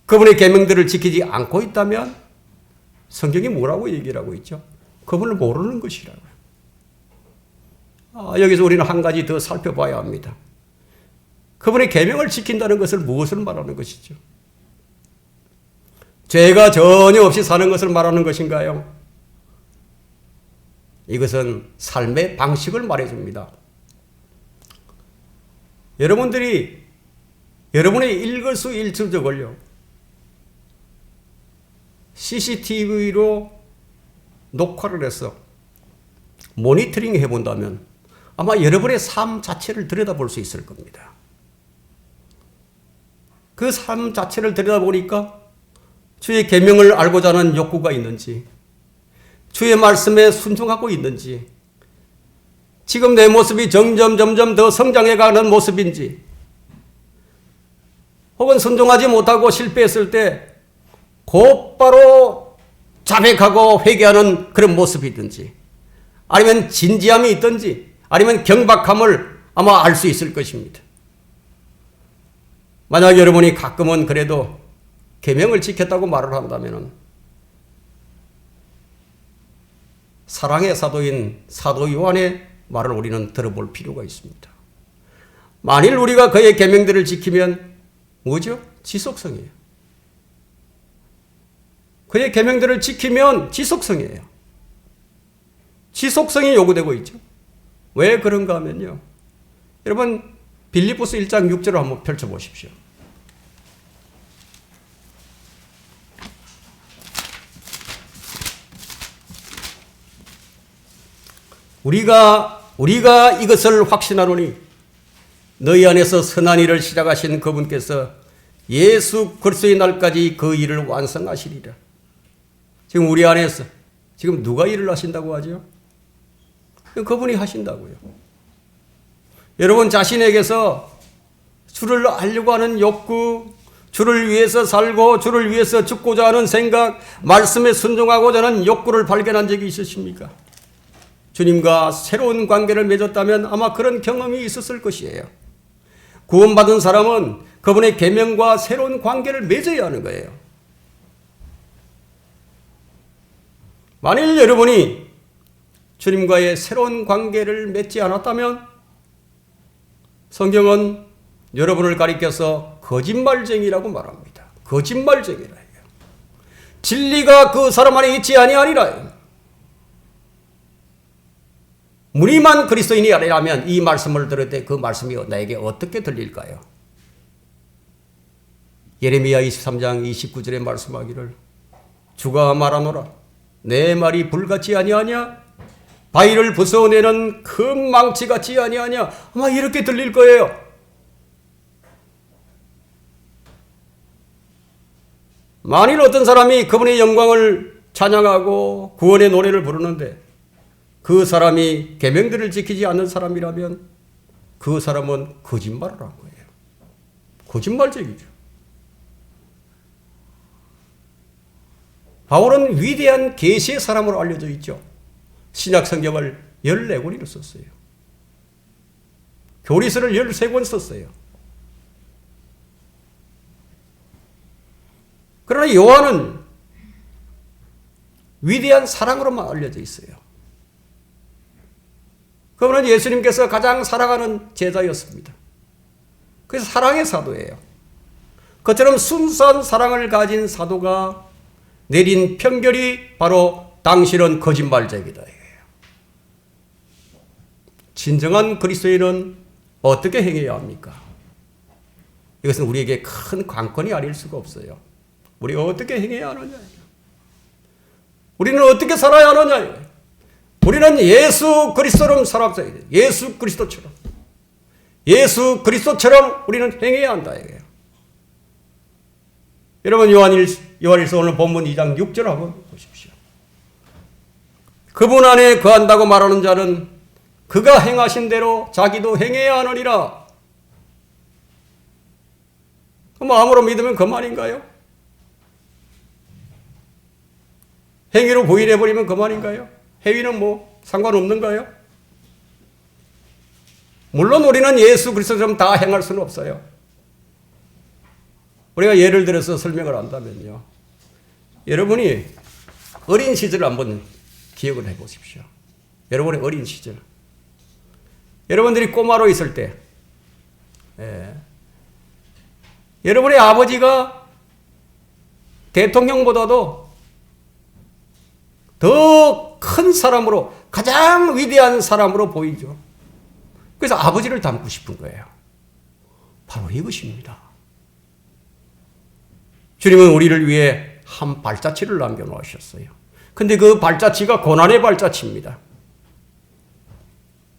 그분의 계명들을 지키지 않고 있다면 성경이 뭐라고 얘기를 하고 있죠? 그분을 모르는 것이라고요. 여기서 우리는 한 가지 더 살펴봐야 합니다. 그분의 계명을 지킨다는 것을 무엇을 말하는 것이죠? 죄가 전혀 없이 사는 것을 말하는 것인가요? 이것은 삶의 방식을 말해줍니다. 여러분들이 여러분의 일거수일투족을요, CCTV로 녹화를 해서 모니터링 해본다면 아마 여러분의 삶 자체를 들여다볼 수 있을 겁니다. 그 삶 자체를 들여다보니까 주의 계명을 알고자 하는 욕구가 있는지, 주의 말씀에 순종하고 있는지, 지금 내 모습이 점점 더 성장해가는 모습인지, 혹은 순종하지 못하고 실패했을 때 곧바로 자백하고 회개하는 그런 모습이든지, 아니면 진지함이 있든지, 아니면 경박함을 아마 알 수 있을 것입니다. 만약 여러분이 가끔은 그래도 계명을 지켰다고 말을 한다면 사랑의 사도인 사도 요한의 말을 우리는 들어볼 필요가 있습니다. 만일 우리가 그의 계명들을 지키면 뭐죠? 지속성이에요. 그의 계명들을 지키면 지속성이에요. 지속성이 요구되고 있죠. 왜 그런가 하면요, 여러분 빌립보서 1장 6절을 한번 펼쳐보십시오. 우리가 이것을 확신하노니 너희 안에서 선한 일을 시작하신 그분께서 예수 그리스도의 날까지 그 일을 완성하시리라. 지금 우리 안에서 지금 누가 일을 하신다고 하죠? 그분이 하신다고요. 여러분 자신에게서 주를 알려고 하는 욕구, 주를 위해서 살고 주를 위해서 죽고자 하는 생각, 말씀에 순종하고자 하는 욕구를 발견한 적이 있으십니까? 주님과 새로운 관계를 맺었다면 아마 그런 경험이 있었을 것이에요. 구원받은 사람은 그분의 계명과 새로운 관계를 맺어야 하는 거예요. 만일 여러분이 주님과의 새로운 관계를 맺지 않았다면 성경은 여러분을 가리켜서 거짓말쟁이라고 말합니다. 거짓말쟁이라 해요. 진리가 그 사람 안에 있지 아니하리라. 무리만 그리스도인이 아니라면 이 말씀을 들을 때 그 말씀이 나에게 어떻게 들릴까요? 예레미야 23장 29절에 말씀하기를 주가 말하노라 내 말이 불같이 아니하냐? 바위를 부숴내는 큰 망치같이 아니하냐? 아마 이렇게 들릴 거예요. 만일 어떤 사람이 그분의 영광을 찬양하고 구원의 노래를 부르는데 그 사람이 계명들을 지키지 않는 사람이라면 그 사람은 거짓말을 한 거예요. 거짓말쟁이죠. 바울은 위대한 계시의 사람으로 알려져 있죠. 신약 성경을 14권이나 썼어요. 교리서를 13권 썼어요. 그러나 요한은 위대한 사랑으로만 알려져 있어요. 그분은 예수님께서 가장 사랑하는 제자였습니다. 그래서 사랑의 사도예요. 그처럼 순수한 사랑을 가진 사도가 내린 편결이 바로 당신은 거짓말쟁이다. 진정한 그리스도인은 어떻게 행해야 합니까? 이것은 우리에게 큰 관건이 아닐 수가 없어요. 우리가 어떻게 행해야 하느냐? 우리는 어떻게 살아야 하느냐? 우리는 예수 그리스도처럼 살아야 돼. 예수 그리스도처럼. 예수 그리스도처럼 우리는 행해야 한다. 여러분 요한일서 오늘 본문 2장 6절 한번 보십시오. 그분 안에 거한다고 말하는 자는 그가 행하신 대로 자기도 행해야 하느니라. 마음으로 믿으면 그만인가요? 행위로 부인해버리면 그만인가요? 행위는 뭐 상관없는가요? 물론 우리는 예수 그리스도처럼 다 행할 수는 없어요. 우리가 예를 들어서 설명을 한다면요. 여러분이 어린 시절을 한번 기억을 해보십시오. 여러분의 어린 시절. 여러분들이 꼬마로 있을 때, 여러분의 아버지가 대통령보다도 더 큰 사람으로, 가장 위대한 사람으로 보이죠. 그래서 아버지를 닮고 싶은 거예요. 바로 이것입니다. 주님은 우리를 위해 한 발자취를 남겨놓으셨어요. 근데 그 발자취가 고난의 발자취입니다.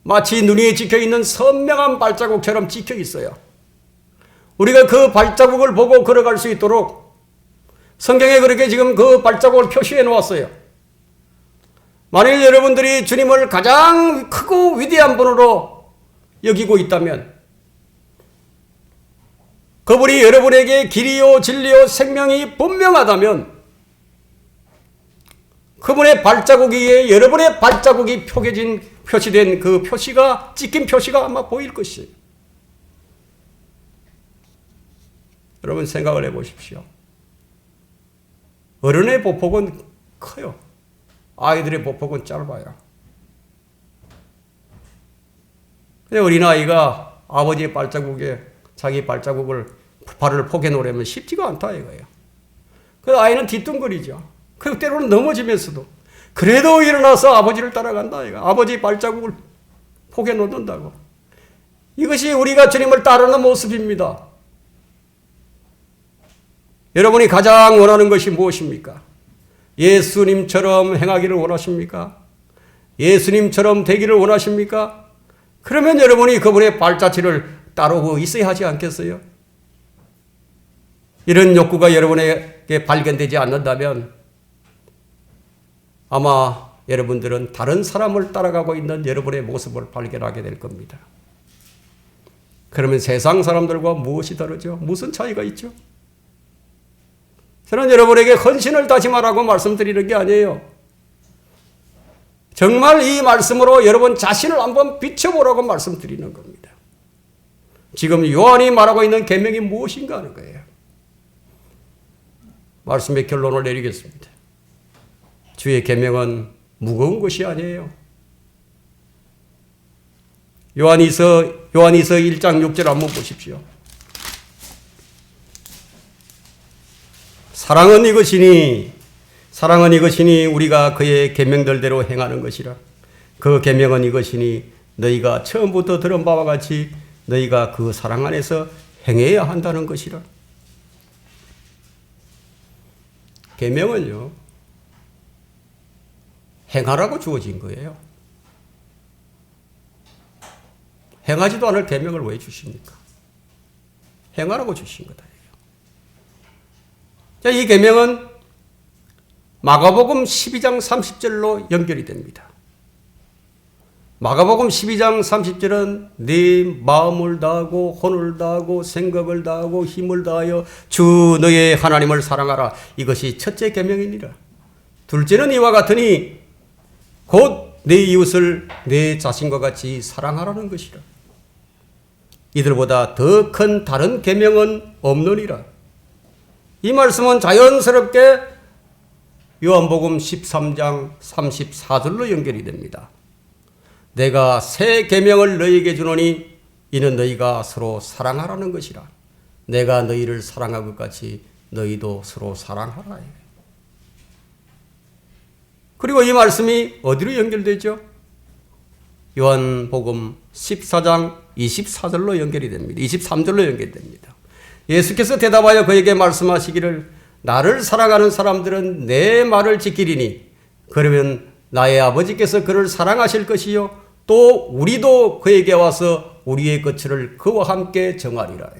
마치 눈이 찍혀있는 선명한 발자국처럼 찍혀 있어요. 우리가 그 발자국을 보고 걸어갈 수 있도록 성경에 그렇게 지금 그 발자국을 표시해 놓았어요. 만일 여러분들이 주님을 가장 크고 위대한 분으로 여기고 있다면, 그분이 여러분에게 길이요 진리요 생명이 분명하다면, 그분의 발자국 위에 여러분의 발자국이 표시된 그 표시가, 찍힌 표시가 아마 보일 것이에요. 여러분 생각을 해보십시오. 어른의 보폭은 커요. 아이들의 보폭은 짧아요. 근데 어린아이가 아버지의 발자국에 자기 발을 포개 놓으려면 쉽지가 않다 이거예요. 그래서 아이는 뒤뚱거리죠. 그리고 때로는 넘어지면서도 그래도 일어나서 아버지를 따라간다 이거. 아버지 발자국을 포개 놓는다고. 이것이 우리가 주님을 따르는 모습입니다. 여러분이 가장 원하는 것이 무엇입니까? 예수님처럼 행하기를 원하십니까? 예수님처럼 되기를 원하십니까? 그러면 여러분이 그분의 발자취를 따르고 있어야 하지 않겠어요? 이런 욕구가 여러분에게 발견되지 않는다면 아마 여러분들은 다른 사람을 따라가고 있는 여러분의 모습을 발견하게 될 겁니다. 그러면 세상 사람들과 무엇이 다르죠? 무슨 차이가 있죠? 저는 여러분에게 헌신을 다짐하라고 말씀드리는 게 아니에요. 정말 이 말씀으로 여러분 자신을 한번 비춰보라고 말씀드리는 겁니다. 지금 요한이 말하고 있는 계명이 무엇인가 하는 거예요. 말씀의 결론을 내리겠습니다. 주의 계명은 무거운 것이 아니에요. 요한이서 1장 6절 한번 보십시오. 사랑은 이것이니 우리가 그의 계명들대로 행하는 것이라. 그 계명은 이것이니 너희가 처음부터 들은 바와 같이 너희가 그 사랑 안에서 행해야 한다는 것이라. 계명은요, 행하라고 주어진 거예요. 행하지도 않을 계명을 왜 주십니까? 행하라고 주신 거다. 자, 이 계명은 마가복음 12장 30절로 연결이 됩니다. 마가복음 12장 30절은 네 마음을 다하고 혼을 다하고 생각을 다하고 힘을 다하여 주 너의 하나님을 사랑하라. 이것이 첫째 계명이니라. 둘째는 이와 같으니 곧 내 이웃을 내 자신과 같이 사랑하라는 것이라. 이들보다 더 큰 다른 계명은 없느니라. 이 말씀은 자연스럽게 요한복음 13장 34절로 연결이 됩니다. 내가 새 계명을 너희에게 주노니 이는 너희가 서로 사랑하라는 것이라. 내가 너희를 사랑한 것 같이 너희도 서로 사랑하라. 그리고 이 말씀이 어디로 연결되죠? 요한복음 14장 24절로 연결이 됩니다. 23절로 연결됩니다. 예수께서 대답하여 그에게 말씀하시기를 나를 사랑하는 사람들은 내 말을 지키리니 그러면 나의 아버지께서 그를 사랑하실 것이요 또 우리도 그에게 와서 우리의 것을 그와 함께 정하리라.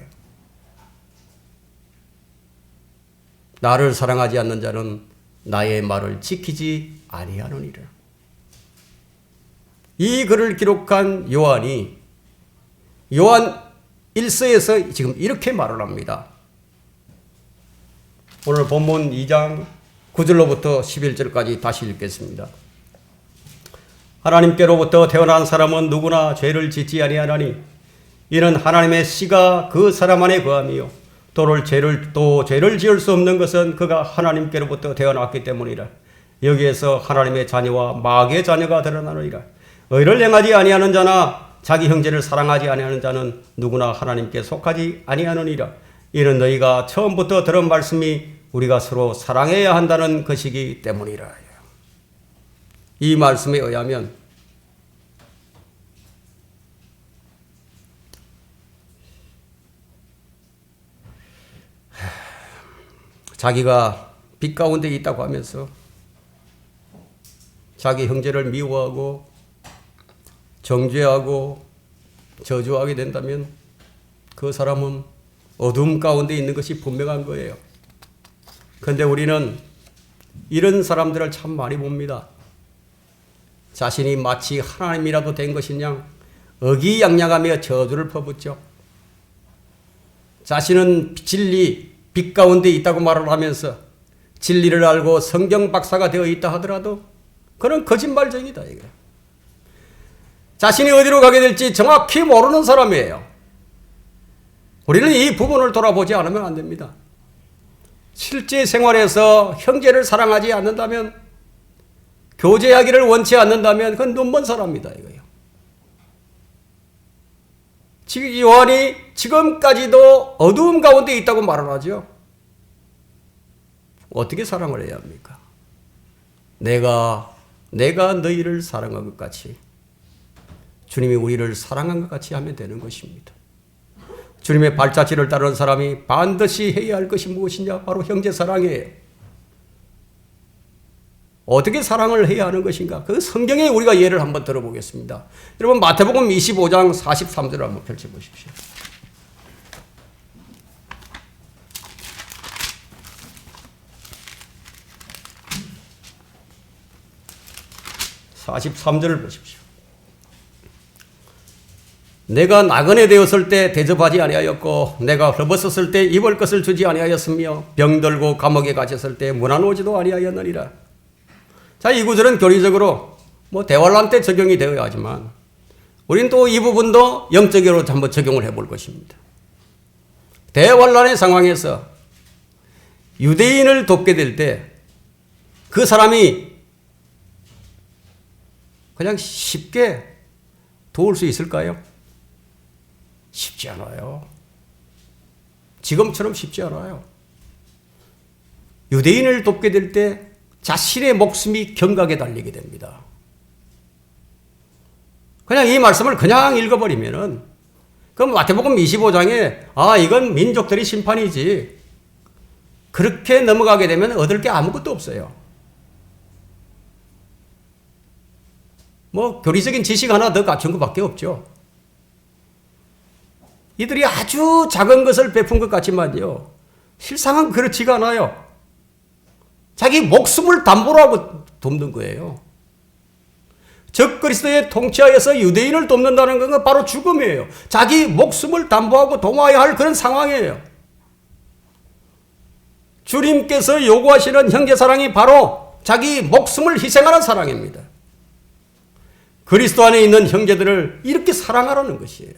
나를 사랑하지 않는 자는 나의 말을 지키지 아니하느니라. 이 글을 기록한 요한이 요한 1서에서 지금 이렇게 말을 합니다. 오늘 본문 2장 9절로부터 11절까지 다시 읽겠습니다. 하나님께로부터 태어난 사람은 누구나 죄를 짓지 아니하나니 이는 하나님의 씨가 그 사람 안에 거함이요 또 죄를 지을 수 없는 것은 그가 하나님께로부터 태어났기 때문이라. 여기에서 하나님의 자녀와 마귀의 자녀가 드러나느니라. 의를 행하지 아니하는 자나 자기 형제를 사랑하지 아니하는 자는 누구나 하나님께 속하지 아니하느니라. 이는 너희가 처음부터 들은 말씀이 우리가 서로 사랑해야 한다는 것이기 때문이라. 이 말씀에 의하면 자기가 빛 가운데 있다고 하면서 자기 형제를 미워하고 정죄하고 저주하게 된다면 그 사람은 어둠 가운데 있는 것이 분명한 거예요. 그런데 우리는 이런 사람들을 참 많이 봅니다. 자신이 마치 하나님이라도 된 것이냐 의기양양하며 저주를 퍼붓죠. 자신은 진리, 빛 가운데 있다고 말을 하면서 진리를 알고 성경 박사가 되어 있다 하더라도 그는 거짓말쟁이다. 이거. 자신이 어디로 가게 될지 정확히 모르는 사람이에요. 우리는 이 부분을 돌아보지 않으면 안 됩니다. 실제 생활에서 형제를 사랑하지 않는다면, 교제하기를 원치 않는다면 그건 눈먼 사람입니다. 이거요. 지금 요한이 지금까지도 어두움 가운데 있다고 말을 하죠. 어떻게 사랑을 해야 합니까? 내가 너희를 사랑한 것 같이 주님이 우리를 사랑한 것 같이 하면 되는 것입니다. 주님의 발자취를 따르는 사람이 반드시 해야 할 것이 무엇이냐? 바로 형제 사랑이에요. 어떻게 사랑을 해야 하는 것인가? 그 성경에 우리가 예를 한번 들어보겠습니다. 여러분 마태복음 25장 43절을 한번 펼쳐보십시오. (43절을) 보십시오. 내가 나그네 되었을 때 대접하지 아니하였고 내가 헐벗었을 때 입을 것을 주지 아니하였으며 병들고 감옥에 갇혔을 때 문안 오지도 아니하였느니라. 자, 이 구절은 교리적으로 대환란 때 적용이 되어야 하지만 우리는 또 이 부분도 영적으로 한번 적용을 해볼 것입니다. 대환란의 상황에서 유대인을 돕게 될 때 그 사람이 그냥 쉽게 도울 수 있을까요? 쉽지 않아요. 지금처럼 쉽지 않아요. 유대인을 돕게 될 때 자신의 목숨이 경각에 달리게 됩니다. 그냥 이 말씀을 그냥 읽어버리면은 그럼 마태복음 25장에 이건 민족들의 심판이지 그렇게 넘어가게 되면 얻을 게 아무것도 없어요. 교리적인 지식 하나 더 갖춘 것밖에 없죠. 이들이 아주 작은 것을 베푼 것 같지만요. 실상은 그렇지가 않아요. 자기 목숨을 담보로 하고 돕는 거예요. 적그리스도의 통치하에서 유대인을 돕는다는 건 바로 죽음이에요. 자기 목숨을 담보하고 도와야 할 그런 상황이에요. 주님께서 요구하시는 형제사랑이 바로 자기 목숨을 희생하는 사랑입니다. 그리스도 안에 있는 형제들을 이렇게 사랑하라는 것이에요.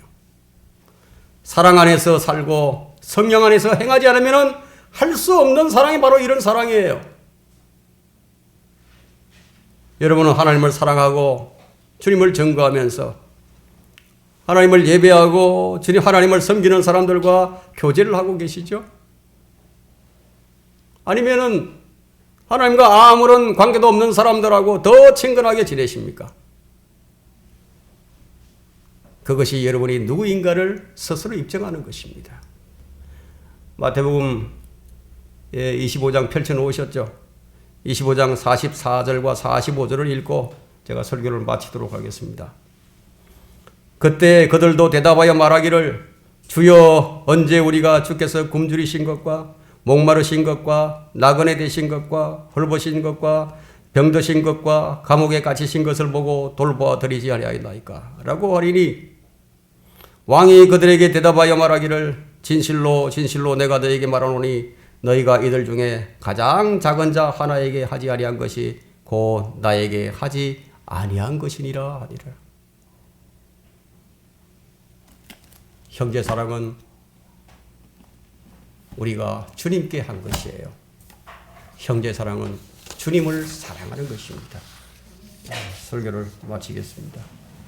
사랑 안에서 살고 성령 안에서 행하지 않으면 할 수 없는 사랑이 바로 이런 사랑이에요. 여러분은 하나님을 사랑하고 주님을 증거하면서 하나님을 예배하고 주님 하나님을 섬기는 사람들과 교제를 하고 계시죠? 아니면은 하나님과 아무런 관계도 없는 사람들하고 더 친근하게 지내십니까? 그것이 여러분이 누구인가를 스스로 입증하는 것입니다. 마태복음 25장 펼쳐놓으셨죠? 25장 44절과 45절을 읽고 제가 설교를 마치도록 하겠습니다. 그때 그들도 대답하여 말하기를 주여 언제 우리가 주께서 굶주리신 것과 목마르신 것과 나그네 되신 것과 헐벗으신 것과 병드신 것과 감옥에 갇히신 것을 보고 돌보아 드리지 아니하였나이까? 라고 하리니 왕이 그들에게 대답하여 말하기를 진실로 진실로 내가 너에게 말하노니 너희가 이들 중에 가장 작은 자 하나에게 하지 아니한 것이 곧 나에게 하지 아니한 것이니라 하니라. 형제 사랑은 우리가 주님께 한 것이에요. 형제 사랑은 주님을 사랑하는 것입니다. 설교를 마치겠습니다.